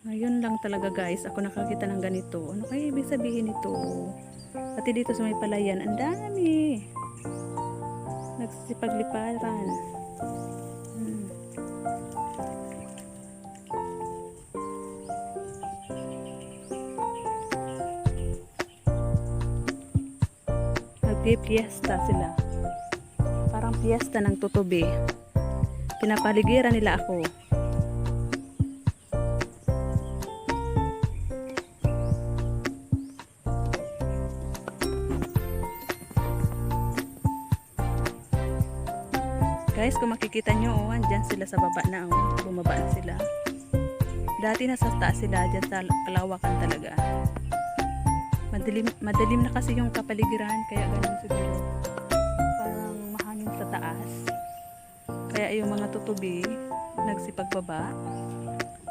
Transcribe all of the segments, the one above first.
Ngayon lang talaga guys, ako nakakita ng ganito. Ano kaya ibig sabihin nito? Pati dito sa may palayan, ang dami. Nagsisipagliparan. Hmm. Nagpi-fiesta sila. Parang fiesta ng tutubi. Pinapaligiran nila ako. Guys, kung makikita nyo, oh, andyan sila sa baba na, oh. Bumaba na sila. Dati nasa taas sila, dyan sa kalawakan talaga. Madilim na kasi yung kapaligiran, kaya ganun siguro. Parang mahangin sa taas. Kaya yung mga tutubi, nagsipagbaba.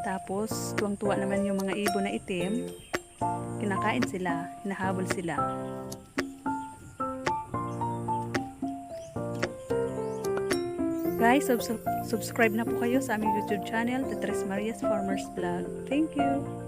Tapos, tuwang-tuwa naman yung mga ibon na itim. Kinakain sila, hinahabol sila. Guys, subscribe na po kayo sa aming YouTube channel, The Tres Marias Farmers Vlog. Thank you!